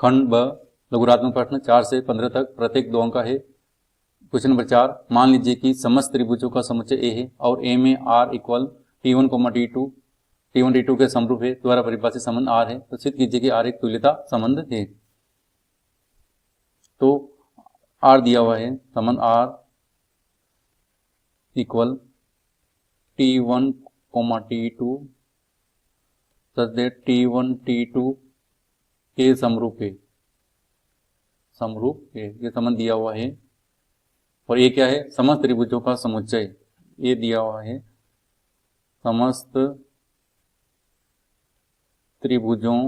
खंड ब लघुरात्मक प्रश्न 4 से 15 तक, प्रत्येक 2 अंक का है। क्वेश्चन नंबर 4, मान लीजिए कि समस्त त्रिभुजों का समुच्चय ए है और ए में are equal T1, T1 T2 के समरूप है, द्वारा परिभाषित संबंध आर है। तो सिद्ध कीजिए कि आर एक तुल्यता संबंध है। तो आर दिया हुआ है, संबंध are equal T1, T2 such that T1 T2 के समरूप है, ये संबंध दिया हुआ है। और ये क्या है? समस्त त्रिभुजों का समुच्चय, ये दिया हुआ है समस्त त्रिभुजों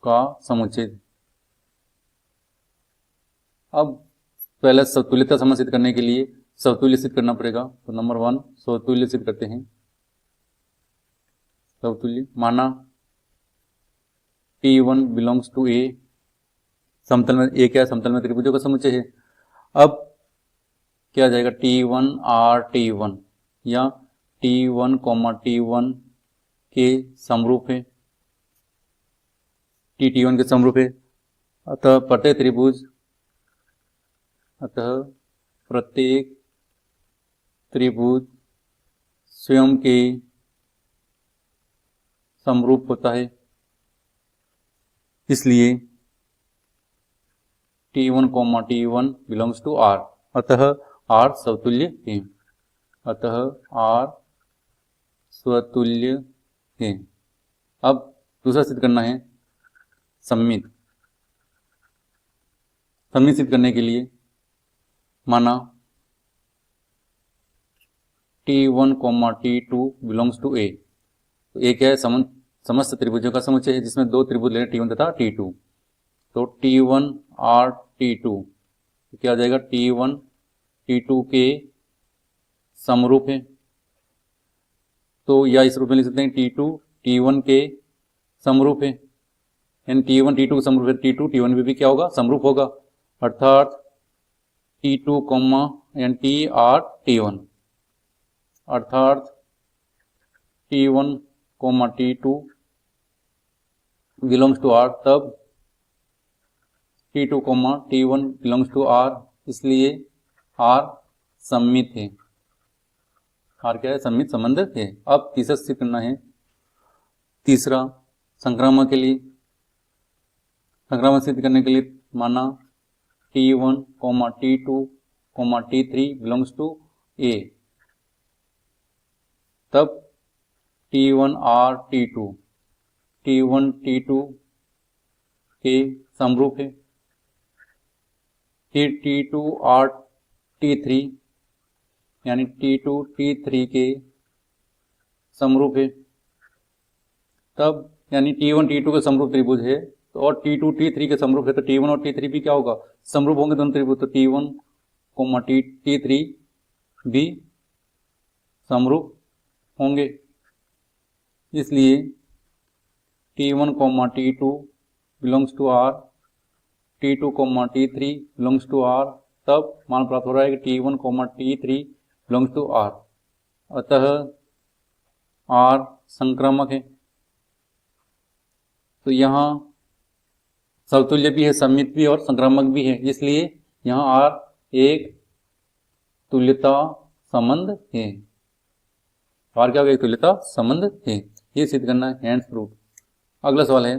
का समुच्चय। अब पहले समतुल्यता संबंध सिद्ध करने के लिए समतुल्य सिद्ध करना पड़ेगा। तो नंबर 1 समतुल्य सिद्ध करते हैं। समतुल्य माना T1 बिलोंग्स टू ए, समतल में ए क्या है? समतल में त्रिभुजों का समुच्चय है। अब क्या आ जाएगा? T1 R T1 या T1, T1 के समरूप है, T1 के समरूप है। अतः प्रत्येक त्रिभुज स्वयं के समरूप होता है, इसलिए T1, T1 belongs to R। अतः R स्वतुल्य है, है। अब दूसरा सिद्ध करना है सममित सिद्ध करने के लिए माना T1, T2 बिलोंग्स टू ए। तो ए क्या है? समस्त त्रिभुजों का समुच्चय है, जिसमें 2 त्रिभुज ले T1 तथा T2। तो T1 R T2 क्या आ जाएगा? T1 T2 के समरूप है। तो या इस रूप में लिख सकते हैं T2 T1 के समरूप है, यानी T1 T2 के समरूप है, T2 T1 में भी क्या होगा? समरूप होगा। अर्थात T2 यानी TR T1, अर्थात T1, T2 belongs to R, तब T2, T1 belongs to R, इसलिए R सममित है। R क्या है? सममित संबंध है। अब तीसरा सिद्ध करना है। तीसरा संक्रामक के लिए, संक्रामक सिद्ध करने के लिए माना T1, T2, T3 belongs to A, तब T1 R T2 T1 T2 के समरूप है, फिर T2 R T3 यानी T2 T3 के समरूप है। तब यानी T1 T2 के समरूप त्रिभुज है, तो और T2 T3 के समरूप है, तो T1 और T3 भी क्या होगा? समरूप होंगे दोनों त्रिभुज। तो T1, T3 भी समरूप होंगे, इसलिए T1, T2 belongs to R, T2, T3 belongs to R, तब मान प्राप्त हो रहा है कि T1, T3 belongs to R। अतः R संक्रामक है। तो यहाँ समतुल्य भी है, सममित भी और संक्रामक भी है, इसलिए यहाँ R एक तुल्यता संबंध है। R क्या होगा? एक तुल्यता संबंध है। ये सिद्ध करना है, हैंड्स प्रूफ। अगला सवाल है,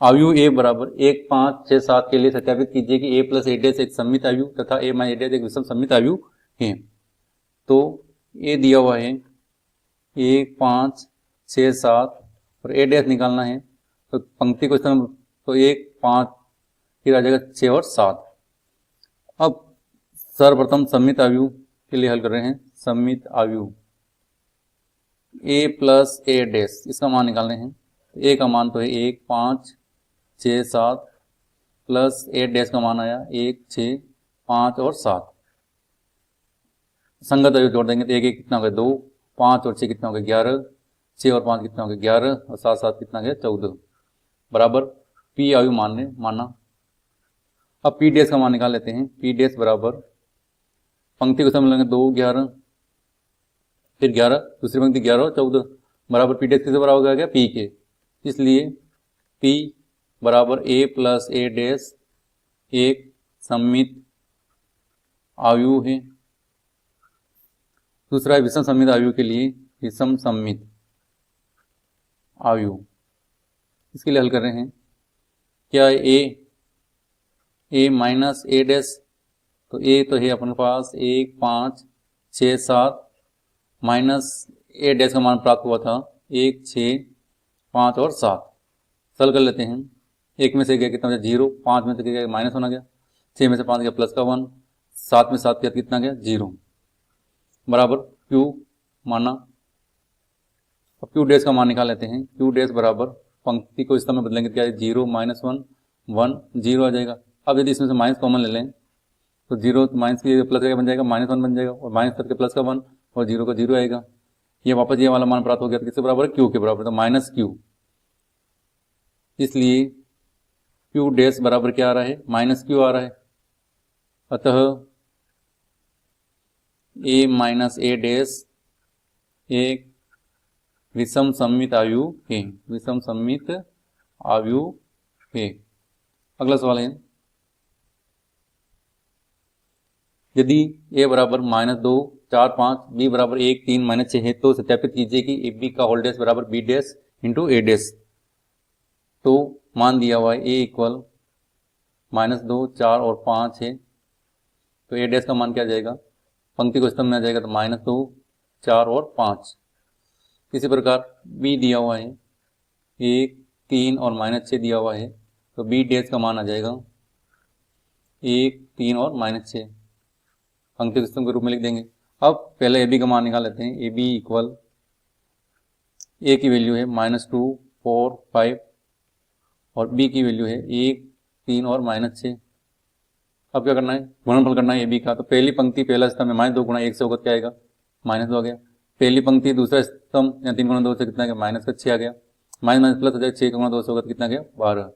आयु A बराबर 1, 5, 6, 7 के लिए सत्यापित कीजिए कि A प्लस A' एक सममित आयु तथा A माइनस A' एक विषम सममित आयु है। तो A दिया हुआ है 1, 5, 6, 7 और A' निकालना है। तो पंक्ति को तो 1, 5 फिर आ जाएगा 6 और 7। अब सर्वप्रथम सममित आयु के लिए हल कर रहे हैं। सममित आयु A प्लस A', इसका मान निकालने हैं। A का मान तो है 1, 5, 6, 7 प्लस A' का मान आया 1, 6, 5 और 7। संगत आयु जोड़ देंगे तो 1, 1 कितना हो गया? 2, 5 और 6 कितना हो गया? 11, 6 और 5 कितना हो गया? 11 और 7, 7 कितना गया? 14 बराबर P आयु माना। अब P' का मान निकाल लेते हैं। P' बराबर पंक्ति को समझ 2, 11 फिर 11, दूसरी पंक्ति 11 और 14 बराबर P' किससे बराबर हो गया? P के। इसलिए P बराबर A प्लस A डैश एक सममित आव्यूह है। दूसरा है विषम सममित आव्यूह के लिए विषम सममित आव्यूह, इसके लिए हल कर रहे हैं। क्या है A माइनस A डैश, तो A तो है अपने पास 1 5 6 7 माइनस A डैश का मान प्राप्त हुआ था 1 6 5 और 7। सरल कर लेते हैं। 1 में से गया कितना गया 0, 5 में से गया माइनस 1 आ गया, 6 में से 5 गया प्लस का 1, 7 में 7 गया कितना गया 0 बराबर Q माना। अब Q डैश का मान निकाल लेते हैं। Q डैश बराबर पंक्ति को इस तरह में बदलेंगे क्या है 0 माइनस 1 1 0 आ जाएगा। अब यदि इसमें से माइनस कॉमन ले लें तो 0 माइनस के प्लस का बन जाएगा माइनस 1 बन जाएगा, और माइनस करके प्लस का 1 और 0 का 0 आएगा। ये वापस ये वाला मान प्राप्त हो गया तो किसके बराबर है Q के बराबर, तो माइनस Q। इसलिए Q डैश बराबर क्या आ रहा है माइनस Q आ रहा है। अतः A माइनस A डैश एक विषम सममित आव्यूह है, विषम सममित आव्यूह है। अगला सवाल है, यदि A बराबर माइनस 2 4 5 B बराबर 1 3 माइनस 6 है तो सत्यापित कीजिए कि AB का होल डैश बराबर B dash into A dash. तो मान दिया हुआ है A इक्वल माइनस 2 4 और 5 है, तो A डैश का मान क्या आ जाएगा, पंक्ति को स्तंभ में आ जाएगा तो माइनस 2 4 और 5। इसी प्रकार B दिया हुआ है 1 3 और माइनस 6 दिया हुआ है, तो B डैश का मान आ जाएगा 1 3 और माइनस 6, पंक्ति स्तंभ के रूप में लिख देंगे। अब पहले AB का मान निकाल लेते हैं। AB इक्वल A की वैल्यू है माइनस 2 4 5 और B की वैल्यू है 1 3 और माइनस 6। अब क्या करना है, गुणनफल करना है AB का। तो पहली पंक्ति पहला स्तंभ में माइनस 2 गुणा 1 से होगा क्या आएगा माइनस 2 आ गया। पहली पंक्ति दूसरा स्तंभ या 3 गुणा 2 से कितना आ गया माइनस का 6 आ गया, माइनस माइनस प्लस हो जाएगा 6 गुणा 2 से होगा तो कितना गया 12,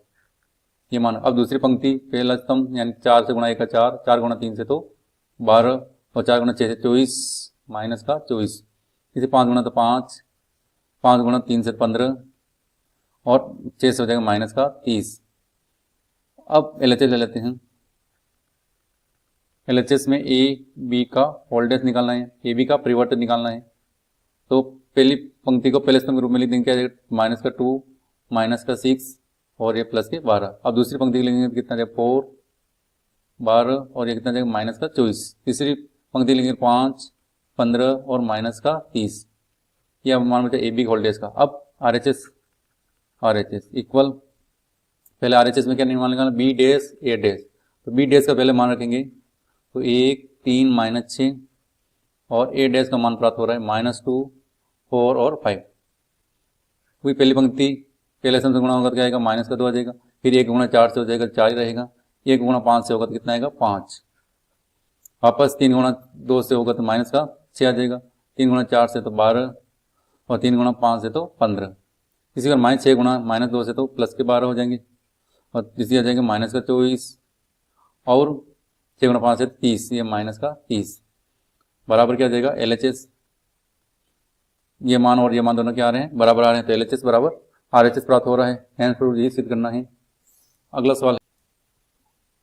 ये मान। अब दूसरी पंक्ति पहला स्तंभ यानी 4 से गुणा 1 का 4, 4 गुणा 3 से तो 12 और 4 गुणा 6 से 24 माइनस का 24, इसे 5 गुणा तो 5, 5 गुणा 3 से 15 और 6 से हो जाएगा माइनस का 30। अब LHS ले लेते हैं। LHS में AB का होल डैश निकालना है, AB का परिवर्तन निकालना है। तो पहली पंक्ति को पहले स्तंभ के रूप में लिख देंगे क्या माइनस का 2 माइनस का 6 और ये प्लस के 12। अब दूसरी पंक्ति लिखेंगे तो कितना जाएगा 4 12 और ये कितना जाएगा माइनस का 24। तीसरी पंक्ति लिखेंगे 5 15 और माइनस का 30। यह मान बचा AB होल डैश का। अब RHS इक्वल पहले RHS में क्या मान निकालना B डैश A डैश, तो B डैश का पहले मान रखेंगे तो 1 3 माइनस 6 और A डैश का मान प्राप्त हो रहा है माइनस 2 4 और 5। वही पहली पंक्ति पहले स्तंभ से गुणा होगा तो क्या आएगा माइनस का 2 आ जाएगा, फिर 1 गुणा 4 से हो जाएगा 4 ही रहेगा, 1 गुणा 5 से होगा तो कितना आएगा 5, वापस 3 गुणा 2 से होगा तो माइनस का 6 आ जाएगा, 3 गुणा 4 से तो 12 और 3 गुणा 5 से तो 15। इसी का माइनस 6 गुणा माइनस 2 से तो प्लस के 12 हो जाएंगे और इसी आ जाएंगे माइनस का 24 और 6 गुणा 5 से 30, ये माइनस का 30 बराबर क्या आ जाएगा LHS। ये मान और ये मान दोनों क्या आ रहे हैं बराबर आ रहे हैं, तो LHS बराबर RHS प्राप्त हो रहा है। हैंस प्रूफ ये सिद्ध करना है। अगला सवाल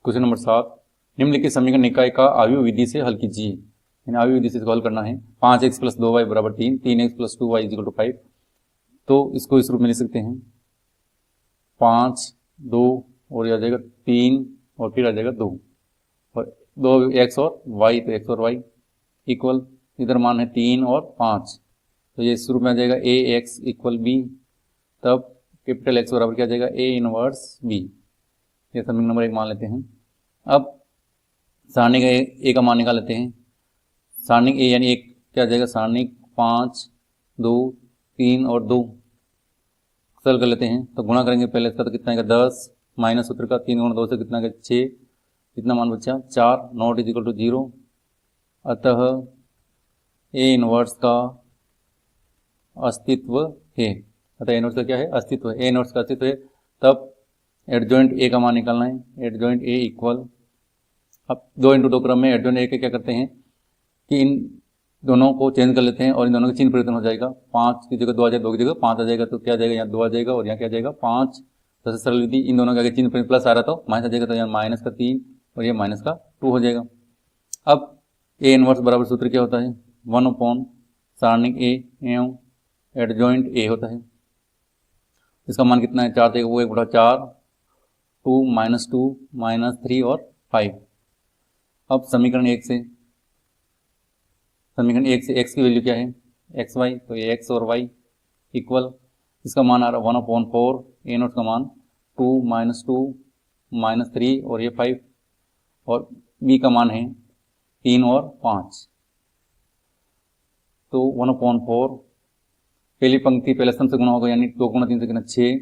क्वेश्चन नंबर 7, निम्नलिखित समीकरण निकाय का आव्यूह विधि से हल कीजिए। यानी आव्यूह विधि से इसको हल करना है। 5x प्लस 2y बराबर 3, 3x plus 2y equal to 5। तो इसको इस रूप में लिख सकते हैं 5 2 और ये आ जाएगा 3 और फिर आ जाएगा 2 और 2x और y, तो x और y इक्वल इधर मान है 3 और 5, तो ये इस रूप में आ जाएगा ax इक्वल b। तब कैपिटल X बराबर क्या आ जाएगा a इनवर्स b। ये समीकरण नंबर 1 मान लेते हैं। अब सारणिक a का मान निकाल लेते हैं। सारणिक a यानी एक क्या आ जाएगा सारणिक 5 2 3 और 2 सरल कर लेते हैं। तो गुणा करेंगे पहले इसका तो कितना आएगा 10 माइनस सूत्र का 3 गुणा 2 से कितना आएगा 6, कितना मान बचा 4, नॉट इज इक्वल टू 0। अतः a इनवर्स का अस्तित्व है। अतः इनवर्स का क्या है अस्तित्व है, ए इनवर्स का अस्तित्व है। तब एडजॉइंट ए का मान निकालना है। एडजॉइंट ए इक्वल, अब 2 × 2 क्रम में एडजॉइंट ए के क्या करते हैं कि इन दोनों को चेंज कर लेते हैं और इन दोनों का चिन्ह परिवर्तन हो जाएगा। 5 की जगह 2 आ जाएगा, 2 की जगह 5 आ जाएगा, तो क्या आ जाएगा, यहाँ 2 आ जाएगा और यहाँ क्या आ जाएगा 5। तो सरल विधि, इन दोनों के आगे चिन्ह प्लस आ रहा तो माइनस आ जाएगा, तो यहाँ माइनस का 3 और ये माइनस का 2 हो जाएगा। अब ए इनवर्स बराबर सूत्र क्या होता है, 1 सारणिक ए एवं एडजॉइंट ए होता है। इसका मान कितना है, 4 देगा, वो 1/4, 2 -2 -3 और 5। अब समीकरण 1 से x की वैल्यू क्या है, एक्स वाई, तो ये x और y इक्वल, इसका मान आ रहा है 1/4, ए नोट का मान 2 -2 -3 और ये 5, और b का मान है 3 और 5। तो 1/4 पहली पंक्ति पहले स्तंभ से गुणा होगा, यानी 2 गुणा 3 से कितना 6,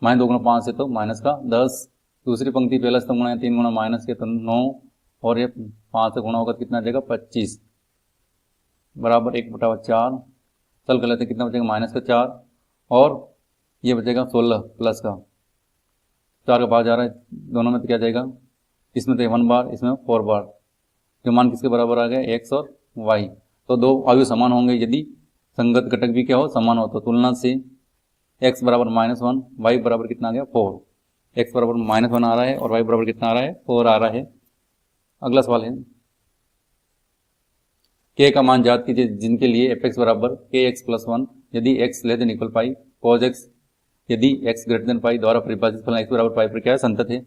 -2 गुणा 5 से तो माइनस का 10। दूसरी पंक्ति पहला स्तंभ गुणा 3 गुणा माइनस के तो 9, और ये 5 से गुणा होगा तो कितना आ जाएगा 25 बराबर 1/4। चल कर लेते हैं, कितना बचेगा माइनस का 4, और ये बचेगा 16 प्लस का 4 का भाग जा रहा है दोनों में, तो क्या जाएगा, इसमें तो 1 बार, इसमें 4 बार, जो मान किसके बराबर आ गया, x और y। तो दो अवयव समान होंगे यदि संगत घटक भी क्या हो, समान हो। तो तुलना से x बराबर -1, y बराबर कितना आ गया 4, x बराबर -1 आ रहा है और y बराबर कितना आ रहा है 4 आ रहा है। अगला सवाल है, k का मान ज्ञात कीजिए जिनके लिए fx बराबर kx+1 यदि x less than equal pi, cos x यदि x ग्रेटर देन पाई द्वारा परिभाषित फलन x बराबर पाई पर क्या है, संतत है।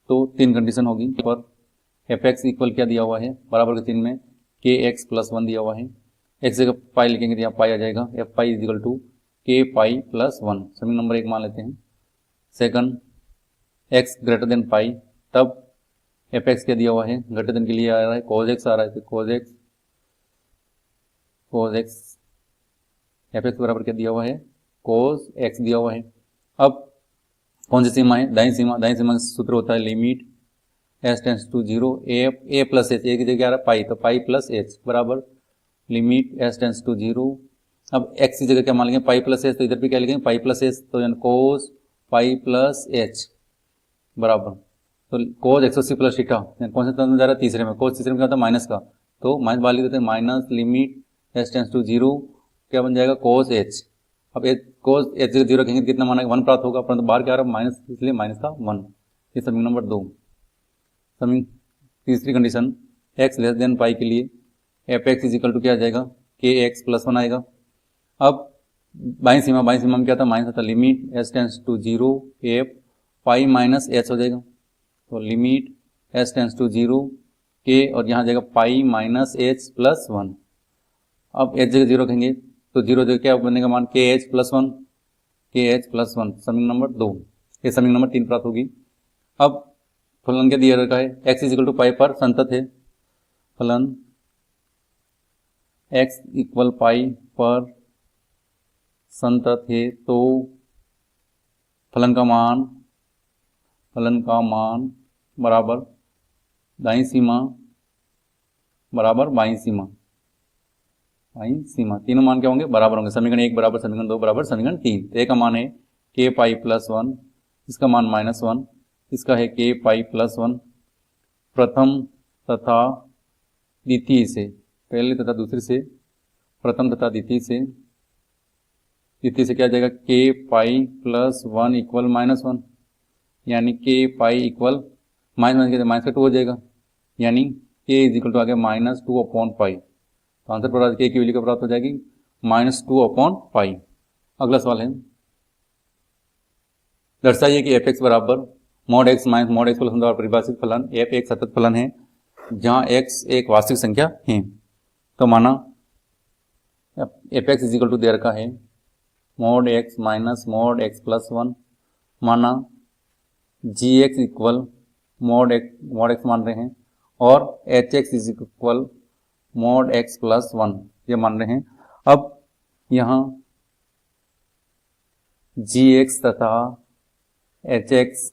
तो 3 कंडीशन होगी। पर fx इक्वल क्या दिया हुआ है, बराबर के चिन्ह में kx+1 दिया हुआ है, x जगह पाई लिखेंगे तो यहाँ पाई आ जाएगा, f pi is equal to k pi plus 1, समीकरण नंबर 1 मान लेते हैं। Second, x greater than pi, तब fx क्या दिया हुआ है, ग्रेटर देन के लिए आ रहा है cos x आ रहा है, तो cos x fx बराबर क्या दिया हुआ है, cos x दिया हुआ है। अब कौन सी सीमा है, दाईं सीमा का सूत्र होता है limit s tends to 0 a plus h, एक जगह आ रहा है पाई, तो पाई प्लस एच बराबर लिमिट s टेंड्स टू 0। अब x की जगह क्या मान लेंगे, पाई प्लस एच, तो इधर भी क्या लिखेंगे पाई प्लस एच, तो यानी कोस पाई प्लस एच बराबर, तो कोस 180 प्लस थीटा, कौन से तंत्र में जा रहा है, तीसरे में। कोस तीसरे में क्या होता है, माइनस का, तो माइनस बाहर लिख देते हैं, minus limit s tends to 0 क्या बन जाएगा कोस एच। अब कोस एच जगह 0 रखेंगे कितना माना 1 प्राप्त होगा, परंतु बाहर क्या आ रहा है माइनस, इसलिए माइनस का 1। ये समीकरण नंबर 2। समीकरण तीसरी condition, x less than pi के लिए fx इज इक्वल टू क्या आ जाएगा, kx+1 आएगा। अब बाईं सीमा में क्या था, माइनस था, limit s tends to 0 f pi minus h हो जाएगा, तो limit s tends to 0 k और यहाँ जाएगा पाई माइनस h प्लस 1। अब h जगह 0 रखेंगे तो 0 जगह क्या बनेगा मान kh+1, समीकरण नंबर 2। ये समीकरण नंबर 3 प्राप्त होगी। अब फलन क्या दिया रखा है, x इक्वल टू पाई पर संतत है, फलन x इक्वल पाई पर संतत है, तो फलन का मान बराबर दाईं सीमा बराबर बाईं सीमा, तीनों मान क्या होंगे, बराबर होंगे। समीकरण 1 बराबर समीकरण 2 बराबर समीकरण 3। तो a का मान है k पाई प्लस 1, इसका मान -1, इसका है k पाई प्लस 1। प्रथम तथा द्वितीय से, पहले तथा दूसरे से, प्रथम तथा द्वितीय से क्या जाएगा, k पाई प्लस 1 इक्वल -1, यानी k पाई इक्वल माइनस का 2 हो जाएगा, यानी k इज इक्वल टू आ गया -2/पाई। तो आंसर पर k की वैल्यू क्या प्राप्त हो जाएगी, -2/पाई। अगला सवाल है, दर्शाइए कि fx बराबर mod x minus mod x plus द्वारा परिभाषित फलन f एक सतत फलन है जहां x एक वास्तविक संख्या है। तो माना fx इज इक्वल टू दे रखा है mod x minus mod x plus 1, माना gx इक्वल mod x मान रहे हैं, और hx is equal mod x plus 1 ये मान रहे हैं। अब यहाँ gx तथा hx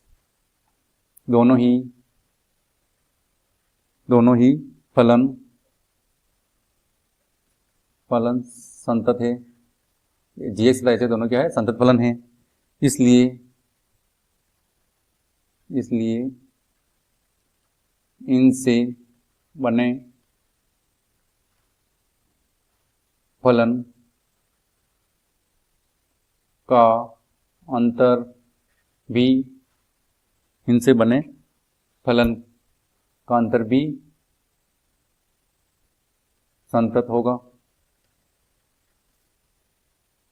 दोनों ही फलन संतत है, gx तथा hx दोनों क्या है, संतत फलन है। इसलिए इनसे बने फलन का अंतर भी इनसे बने फलन का अंतर भी संतत होगा।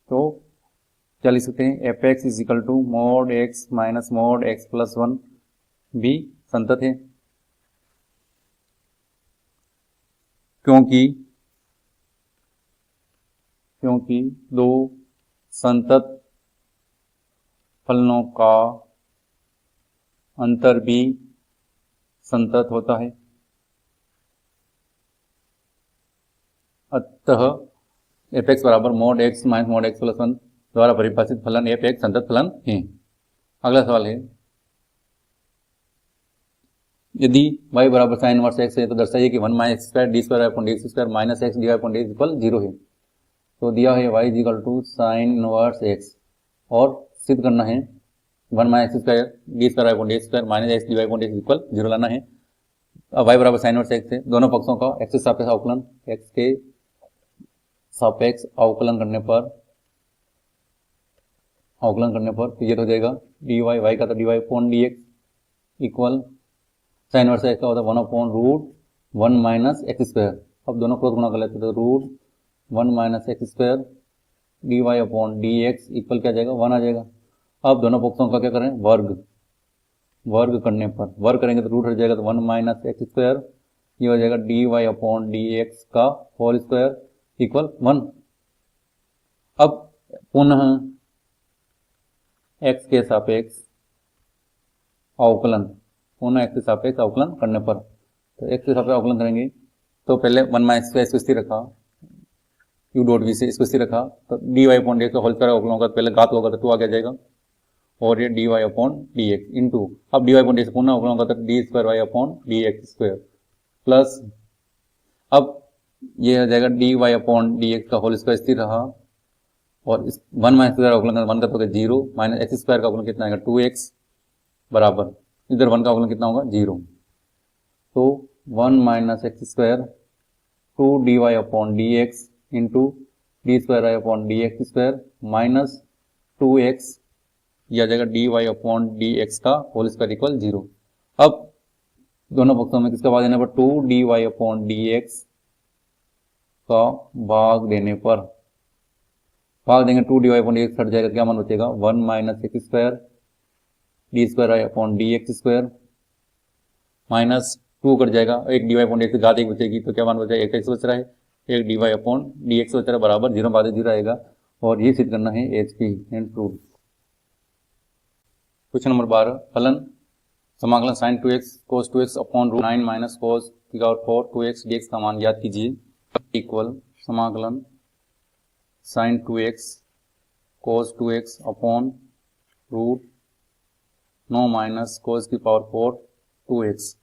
तो क्या लिख सकते हैं, f x is equal to mod x minus mod x plus 1 भी संतत है, क्योंकि दो संतत फलनों का अंतर भी संतत होता है। अतः एफ एक्स बराबर mode x minus mod x plus 1 द्वारा परिभाषित फलन एफ एक संतत फलन है। अगला सवाल है, यदि y बराबर साइन इनवर्स एक्स है तो दर्शाइए कि 1 minus x square d square upon d x square minus x d y upon d x equal 0 है। तो दिया है y is equal to sine inverse x और सिद्ध करना है 1 minus x square d square upon d x square minus x d y upon d x equal 0 लाना है। अब y बराबर साइन इनवर्स एक्स है, दोनों पक्षों का एक्स के सापेक्ष अवकलन, एक्स के सापेक्ष अवकलन करने पर तो ये हो जाएगा डी वाई, वाई का तो d y upon d x equal sine inverse x का होता है 1 upon root 1 minus x square. अब दोनों क्रॉस गुणा कर लेते तो root 1 minus x square d y upon d x equal क्या जाएगा, 1 आ जाएगा। अब दोनों पक्षों का क्या करें, वर्ग करने पर, वर्ग करेंगे तो रूट हट जाएगा तो 1 माइनस एक्स स्क्वायर, ये हो जाएगा d y upon d x का होल स्क्वायर इक्वल 1। अब पुनः एक्स के सापेक्ष अवकलन, करने पर, तो एक्स के सापेक्ष अवकलन करेंगे तो पहले 1 माइनस स्क्वायर इसको स्थिर रखा, यू डॉट वी से इसको स्थिर रखा, तो d y upon d x का होल स्क्वायर अवकलन होगा, पहले घात होगा तो 2 आगे जाएगा और ये d y upon d x into, अब d y upon d x पुनः अवकलन होगा तो d square y upon d x square plus, अब ये हो जाएगा d y upon d x का होल स्क्वायर स्थिर रहा और इस 1 माइनस स्क्वायर अवकलन 1 का तो 0 माइनस एक्स स्क्वायर का अवकलन कितना आएगा 2x बराबर, इधर 1 का अवकलन कितना होगा 0, तो 1 minus x square 2 d y upon d x into d square y upon d x square minus 2x, यह आ जाएगा d y upon d x का होल स्क्वायर इक्वल 0। अब दोनों पक्षों में किसका भाग देने पर 2 d y upon d x का भाग देने पर, भाग देंगे 2 d y upon d x हट जाएगा, क्या मान बचेगा 1 minus x square d square y upon d x square minus 2 कट जाएगा, एक d y upon d x घात 1 बचेगी तो क्या मान बचेगा, एक एक्स बच रहा है, एक d y upon d x बच रहा है बराबर 0 बाद 0 आएगा और ये सिद्ध करना है H P and rule. Question number 12, फलन समाकलन sine 2x cos 2x upon root 9 minus cos 4 2x dx का मान ज्ञात कीजिए, इक्वल समाकलन sine 2x cos 2x upon root 9 minus cos 4 2x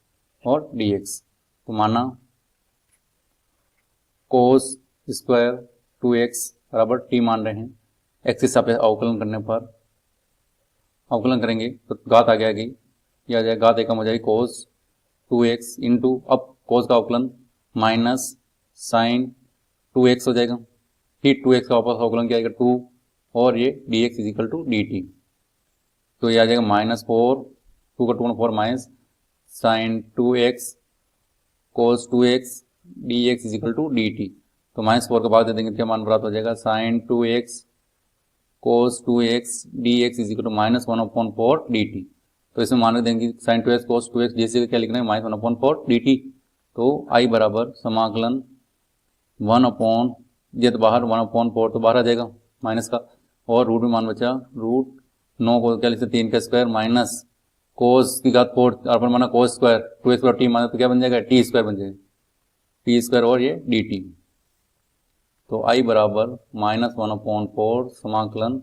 और dx। तो माना cos स्क्वायर 2x बराबर t मान रहे हैं, x के सापेक्ष अवकलन करने पर, अवकलन करेंगे तो घात आ गई, यह आ जाएगा घात एकम हो जाएगी cos 2x इंटू, अब cos का अवकलन माइनस साइन 2x हो जाएगा, फिर 2x का वापस अवकलन क्या आएगा 2 और ये dx is equal to dt, तो ये आ जाएगा माइनस 4 2 का 2 4 minus sine 2x cos 2x dx is equal to dt, तो माइनस 4 का भाग दे देंगे क्या मान प्राप्त हो जाएगा sine 2x cos 2x dx is equal to minus 1/4 dt। तो इसमें मान देंगे sign 2x cos 2x dx का क्या लिखना है माइनस 1/4 dt। तो i बराबर समाकलन 1 अपॉन, ये तो बाहर 1/4 तो बाहर आ जाएगा माइनस का, और रूट में मान बचा रूट 9 को क्या लिख सकते 3 का स्क्वायर माइनस कोस की घात 4 और माना कोस स्क्वायर 2x पर टी माना तो क्या बन जाएगा टी स्क्वायर बन जाएगा, टी स्क्वायर और ये dt। तो i बराबर माइनस 1/4 समाकलन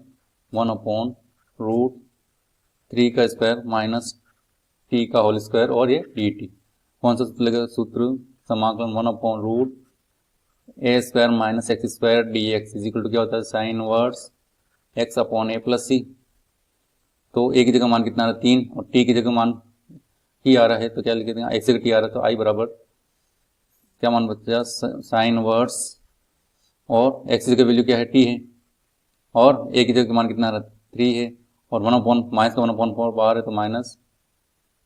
1/रूट 3 का स्क्वायर माइनस t का होल स्क्वायर और ये dt। कौन सा सूत्र लगेगा, सूत्र समाकलन 1/रूट a square minus x square d x is equal to क्या होता है sine inverse x upon a plus c. तो a की जगह मान कितना आ रहा है 3 और t की जगह मान t आ रहा है, तो क्या लिखते हैं x की t आ रहा है, तो i बराबर क्या मान बचा साइन इनवर्स और एक्स की वैल्यू क्या है, टी है, और ए की जगह का मान कितना है, 3 है, और 1/4 बाहर है तो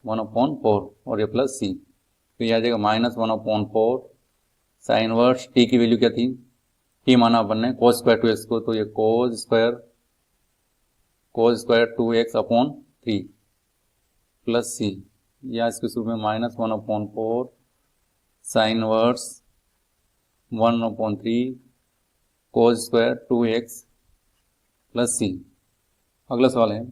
-1/4 और ये प्लस सी, तो ये आ जाएगा -1/4 साइन वर्स टी की वैल्यू क्या थी, टी माना अपन ने cos स्क्वायर 2x को, तो ये cos स्क्वायर 2x/3 प्लस सी, या इसके शुरू में -1/4 साइन वर्स 1/3 cos square 2x plus c. अगला सवाल है,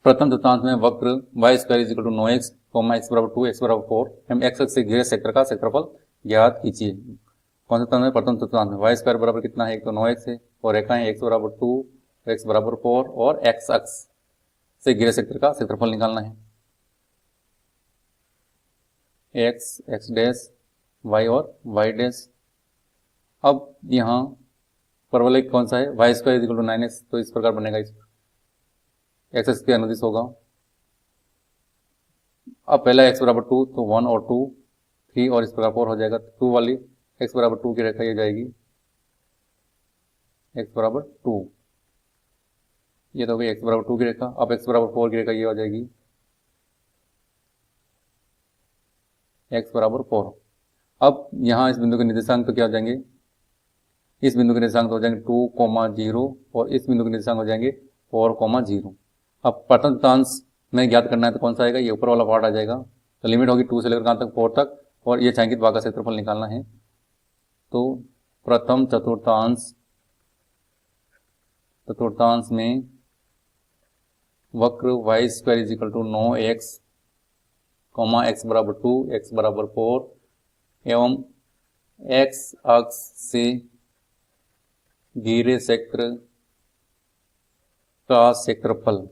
प्रथम चतुर्थांश में वक्र y square equal to 9x, x बराबर 2, x बराबर 4 एवं x अक्ष से घिरे सेक्टर का क्षेत्रफल ज्ञात कीजिए। कौन सा चतुर्थांश में, प्रथम चतुर्थांश में y स्क्वायर बराबर कितना है, एक तो 9x है, और रेखा है x बराबर 2, x बराबर 4, और x अक्ष से घिरे सेक्टर का क्षेत्रफल निकालना है, x डैश y और y डैश। अब यहाँ परवलय कौन सा है, y square equal to 9x, तो इस प्रकार बनेगा, इस एक्स के अनुदिश होगा। अब पहला x बराबर 2, तो 1 और 2 3 और इस प्रकार 4 हो जाएगा, 2 वाली x बराबर 2 की रेखा ये जाएगी x बराबर 2, ये तो हो गई x बराबर 2 की रेखा। अब x बराबर 4 की रेखा ये हो जाएगी x बराबर 4। अब यहाँ इस बिंदु के निर्देशांक तो क्या हो जाएंगे, इस बिंदु के निर्देशांक हो जाएंगे 2,0 और इस बिंदु के निर्देशांक हो जाएंगे 4,0। अब प्रथम चतुर्थांश में ज्ञात करना है तो कौन सा आएगा, ये ऊपर वाला पार्ट आ जाएगा, तो लिमिट होगी 2 से लेकर कहाँ तक, 4 तक, और ये छायांकित भाग का क्षेत्रफल निकालना है। तो प्रथम चतुर्थांश में वक्र y square is equal to 9x, x बराबर 2, x बराबर 4 एवं x अक्ष से घिरे सेक्टर का क्षेत्रफल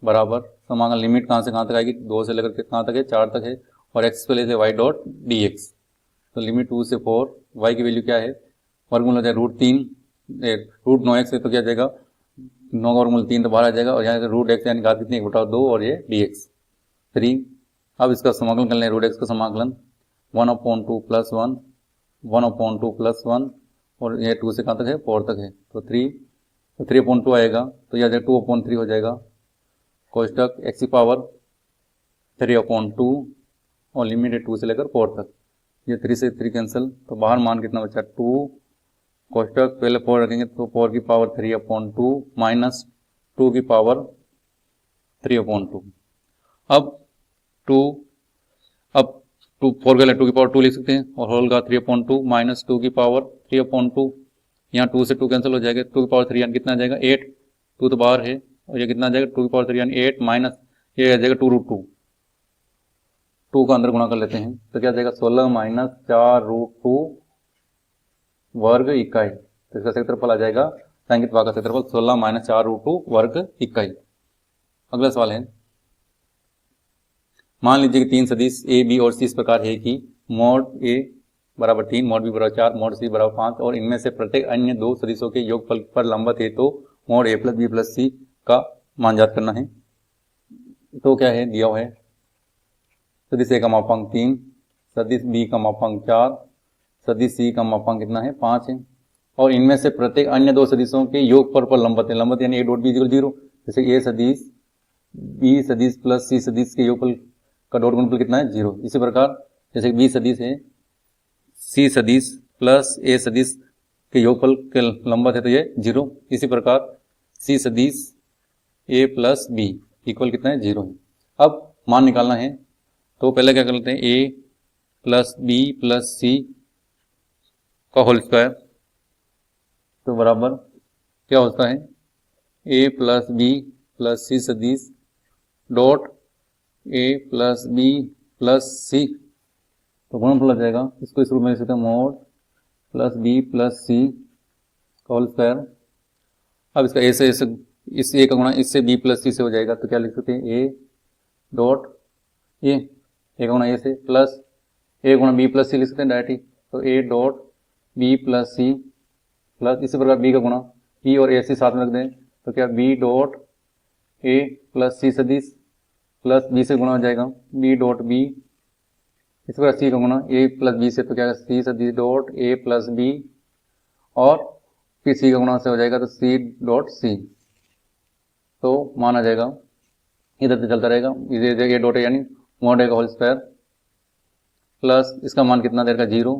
बराबर समांगल, लिमिट कहाँ से कहाँ तक आएगी, 2 से लेकर कहाँ तक है, 4 तक है, और x पे लेते y डॉट dx, तो लिमिट 2 से 4, y की वैल्यू क्या है, वर्गमूल हो जाएगा √3, √9x है तो क्या जाएगा, 9 का वर्गमूल 3 तो बाहर आ जाएगा, और यहाँ √x यानी घात कितनी 1/2 और ये dx 3। अब इसका समाकलन कर लें, √x का समाकलन 1/2 प्लस 1, 1/2 प्लस 1, और ये 2 से कहाँ तक है, 4 तक है, तो 3/2 आएगा, तो यह 2/3 हो जाएगा, कोष्टक x की पावर 3/2 और लिमिट है 2 से लेकर 4 तक, ये 3 से 3 कैंसिल, तो बाहर मान कितना बचा 2, कोष्टक पहले 4 रखेंगे तो 4 की पावर 3/2 माइनस 2 की पावर 3/2। अब 4 के 2 की पावर 2 लिख सकते हैं, और होल का 3/2 माइनस 2 की पावर 3/2, यहाँ 2 से 2 कैंसिल हो जाएगा, 2 की पावर 3 यानी कितना आ जाएगा 8, 2 तो बाहर है, और ये कितना आ जाएगा 2 की पावर 3 यानी 8 माइनस ये आ जाएगा 2√2, 2 का अंदर गुणा कर लेते हैं तो क्या जाएगा 16 माइनस 4√2 वर्ग इकाई, तो इसका क्षेत्रफल आ जाएगा, छायांकित भाग का क्षेत्रफल 16 माइनस 4√2 वर्ग इकाई। अगला सवाल है, मान लीजिए कि 3 सदिश a b और c इस प्रकार है कि मोड a बराबर 3, मोड b बराबर 4, मोड c बराबर 5, और इनमें से प्रत्येक अन्य 2 सदिशों के योगफल पर लंबवत है, तो mode a plus b plus c का मान ज्ञात करना है। तो क्या है, दिया हुआ है सदिश a का मापांक 3, सदिश b का मापांक 4, सदिश c का मापांक कितना है 5 है, और इनमें से प्रत्येक अन्य 2 सदिशों के योगफल पर लंबवत है, लंबवत यानी a डॉट b 0, जैसे a सदिश b सदिश प्लस c सदिश के योगफल का डॉट गुणनफल कितना है 0। इसी प्रकार जैसे b सदिश है c सदिश प्लस a सदिश के योगफल के लंबवत है तो ये 0। इसी प्रकार c सदिश a प्लस b इक्वल कितना है 0 है। अब मान निकालना है तो पहले क्या कर लेते हैं, a plus b plus c का होल स्क्वायर, तो बराबर क्या होता है a plus b plus c सदिश dot a plus b plus c, तो गुणनफल आ जाएगा, इसको इस रूप में लिख सकते हैं mode plus b plus c का होल स्क्वायर। अब इसका a से इस a का गुणा इससे b प्लस c से हो जाएगा, तो क्या लिख सकते हैं a डॉट a का गुणा a से प्लस a गुणा b प्लस c लिख सकते हैं डायरेक्टली, तो a dot b plus c plus इसी प्रकार b का गुणा b और a c साथ में रख दें तो क्या b dot a plus c सदिश प्लस b से गुणा हो जाएगा b डॉट b इसके बाद सी का गुणा ए प्लस बी से, तो क्या सी से D dot A plus B, और फिर सी का गुणा से हो जाएगा तो सी डॉट सी, तो मान आ जाएगा, इधर से चलता रहेगा, इधर ये डॉट है यानी मॉड ए का होल स्क्वायर प्लस इसका मान कितना देगा 0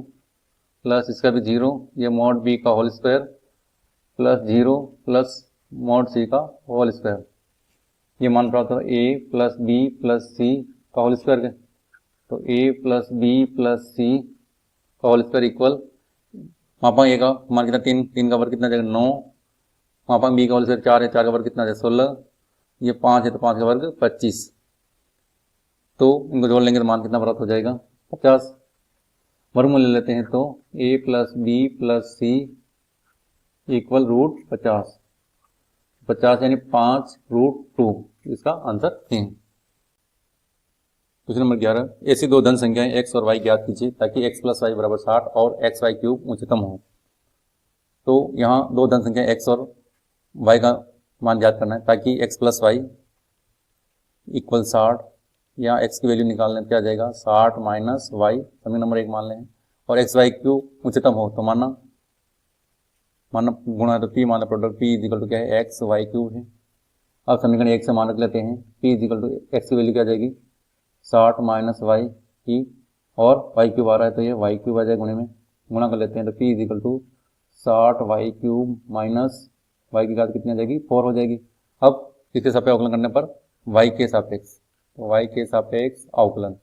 प्लस इसका भी 0, ये मॉड बी का whole square plus 0 plus mod c का होल स्क्वायर, ये मान प्राप्त होगा a plus b plus c का होल स्क्वायर के, तो a plus b plus c का होल स्क्वायर इक्वल मापांक ए का मान कितना 3, 3 का वर्ग कितना जाएगा 9, मापांक बी का होल स्क्वायर 4 है, 4 का वर्ग कितना जाएगा 16, ये 5 है तो 5 का वर्ग 25, तो इनको जोड़ लेंगे तो मान कितना प्राप्त हो जाएगा 50। वर्गमूल ले लेते हैं तो a plus b plus c equal root 50, 50 यानी 5 रूट 2, इसका आंसर है। क्वेश्चन नंबर 11, ऐसी दो धन संख्याएं x और y ज्ञात कीजिए ताकि x प्लस वाई बराबर 60 और एक्स वाई क्यूब उच्चतम हो। तो यहाँ दो धन संख्या x और y का मान ज्ञात करना है ताकि x प्लस वाई इक्वल 60, यहाँ x की वैल्यू निकालने पर क्या जाएगा 60 माइनस वाई, समीकरण नंबर 1 मान लें, और एक्स वाई क्यूब उच्चतम हो तो माना गुणा है तो p माना प्रोडक्ट p इजिकल टू क्या है एक्स वाई क्यूब है। अब समीकरण 1 से मान रख लेते हैं p इजिकल टू एक्स की वैल्यू क्या जाएगी 60 माइनस वाई की, और वाई क्यूब आ रहा है तो ये वाई क्यूब आ जाएगा, गुणा कर लेते हैं तो p is equal to 60 y cube minus y की घात कितनी आ जाएगी 4 हो जाएगी। अब इसके सापेक्ष अवकलन करने पर वाई के सापेक्ष, तो वाई के सापेक्ष अवकलन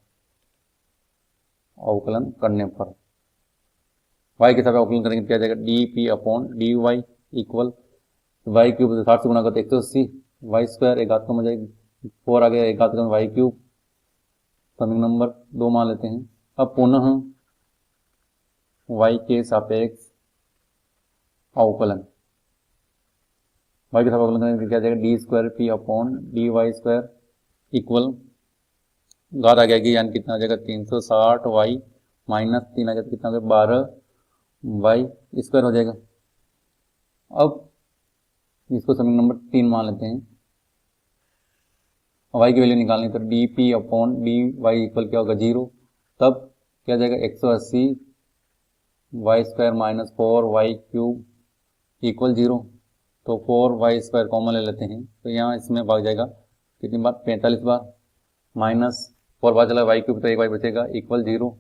करने पर वाई के सापेक्ष अवकलन करेंगे क्या जाएगा d p upon d y equal y cube 60 से गुणा करते 180, वाई स्क्वायर एक घात कम हो जाएगी, 4 आ गया एक घात कम वाई क्यूब, समीकरण नंबर 2 मान लेते हैं। अब पुनः y के सापेक्ष अवकलन, y के सापेक्ष अवकलन करने क्या जाएगा d square p upon d y square equal घात आ गया कि यानी कितना आ जाएगा 360 वाई माइनस 3 आ जाएगा कितना हो गया 12 वाई स्क्वायर हो जाएगा। अब इसको समीकरण नंबर 3 मान लेते हैं, वाई की वैल्यू निकालनी तो d p upon d y equal क्या होगा 0, तब क्या जाएगा 180 y square minus 4 y cube equal 0, तो 4 वाई स्क्वायर कॉमन ले लेते हैं तो यहाँ इसमें भाग जाएगा कितनी बार 45 बार, माइनस 4 बार चला वाई क्यूब तो एक वाई बचेगा इक्वल 0,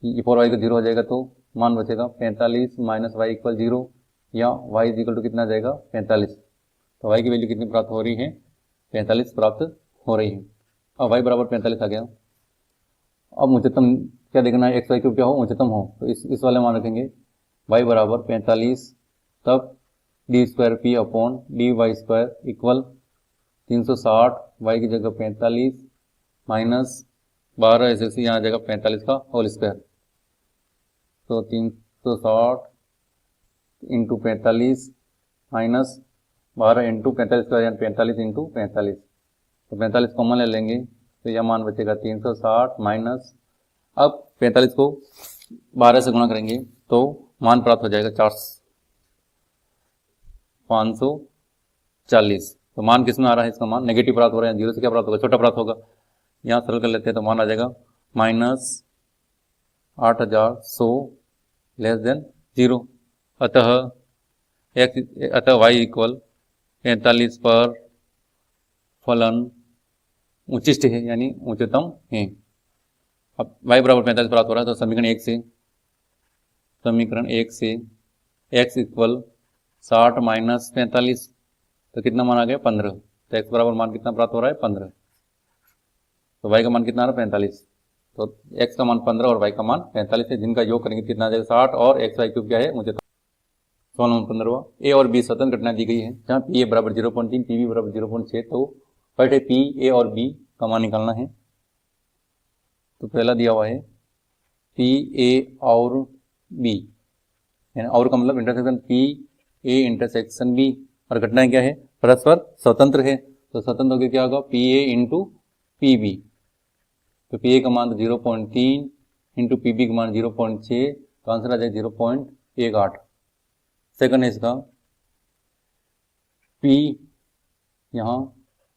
ये 4 वाई को 0 हो जाएगा तो मान बचेगा 45 माइनस वाई इक्वल 0, या वाई इक्वल टू कितना जाएगा 45, तो वाई की वैल्यू कितनी प्राप्त हो रही है 45 प्राप्त हो रही है। अब y बराबर 45 आ गया। अब उच्चतम क्या देखना है एक्स वाई क्यूब क्या हो उच्चतम हो, तो इस वाले मान रखेंगे y बराबर 45, तब d square p upon d y square equal 360 y की जगह 45 माइनस 12 ऐसे यहाँ आ जाएगा 45 का होल स्क्वायर, तो 360 इंटू 45 माइनस 12 इंटू 45 स्क्वायर यानी 45 इंटू 45, तो 45 कॉमन ले लेंगे तो यह मान बचेगा 360 माइनस, अब 45 को 12 से गुणा करेंगे तो मान प्राप्त हो जाएगा 540, तो मान किस में आ रहा है इसका मान नेगेटिव प्राप्त हो रहा है, 0 से क्या प्राप्त होगा छोटा प्राप्त होगा, यहाँ सरल कर लेते हैं तो मान आ जाएगा माइनस 8100 लेस देन 0, अतः वाई इक्वल 45 पर फलन उच्चिष्ट है यानी उच्चतम है। अब y बराबर 45 प्राप्त हो रहा है तो समीकरण 1 से x इक्वल 60 माइनस 45, तो कितना मान आ गया 15, तो x बराबर मान कितना प्राप्त हो रहा है 15, तो y का मान कितना आ रहा है 45, तो x का मान 15 और y का मान 45 है, जिनका योग करेंगे कितना आ जाएगा 60 और एक्स वाई क्यूब क्या है उच्चतम। सवाल नंबर 15, ए और बी स्वतंत्र घटना दी गई है जहाँ पी ए बराबर 0.3 पी बी बराबर 0.6, तो पॉइंट है पी ए और बी का मान निकालना है। तो पहला दिया हुआ है पी ए और बी, यानी और का मतलब intersection p a intersection b, और घटनाएं क्या है परस्पर स्वतंत्र है, तो स्वतंत्र होकर क्या होगा p a into p b, तो पी ए का मान 0.3 इंटू पी बी का मान 0.6, तो आंसर आ जाए 0.18। सेकंड है इसका पी, यहाँ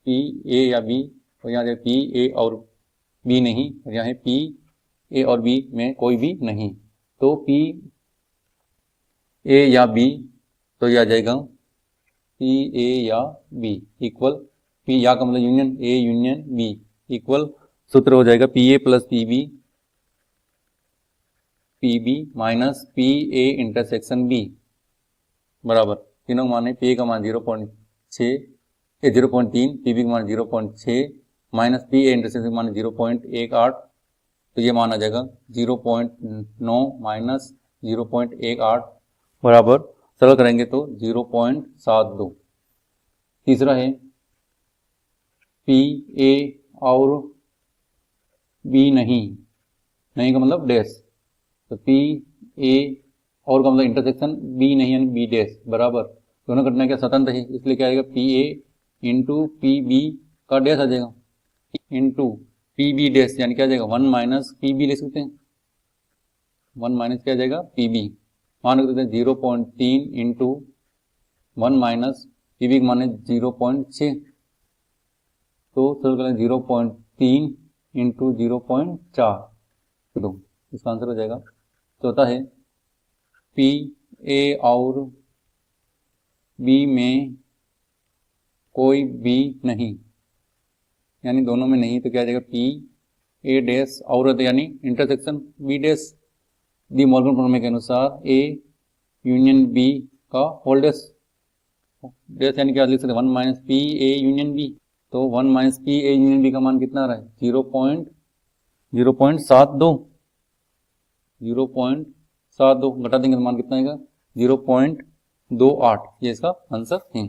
पी ए या बी, और यहाँ पी ए और बी नहीं, और यहाँ है पी ए और बी में कोई भी नहीं, तो पी ए या बी, तो यह आ जाएगा पी ए या बी इक्वल पी, या का मतलब union a union b equal सूत्र हो जाएगा p a plus p b minus p a intersection b बराबर, तीनों का मान है, पी ए का मान 0.3, पी बी का मान 0.6 माइनस पी ए इंटरसेक्शन का मान 0.18, तो ये मान आ जाएगा 0.9 माइनस 0.18 बराबर, सरल करेंगे तो 0.72। तीसरा है पी ए और बी नहीं का मतलब डैश, तो पी ए और का मतलब इंटरसेक्शन बी नहीं यानी बी डैश बराबर, दोनों घटना क्या स्वतंत्र है, इसलिए क्या आएगा p a into p b का डैश आ जाएगा इंटू पी बी डैश, यानी क्या आ जाएगा 1 माइनस पी बी ले सकते हैं, 1 माइनस क्या आ जाएगा पी बी, मान रखते हैं 0.3 इंटू 1 माइनस पी बी का मान है 0.6, तो सरल करें 0.3 इंटू 0.4, तो इसका आंसर हो जाएगा। चौथा है पी ए और बी में कोई बी नहीं, यानी दोनों में नहीं, तो क्या आ जाएगा पी ए डैश और यानी intersection b dash, De Morgan प्रमेय के अनुसार ए यूनियन बी का होल डैश यानी क्या लिख सकते हैं 1 minus p a union b, तो 1 minus p a union b का मान कितना आ रहा है 0.72, घटा देंगे तो मान कितना आएगा 0.28, ये इसका आंसर है।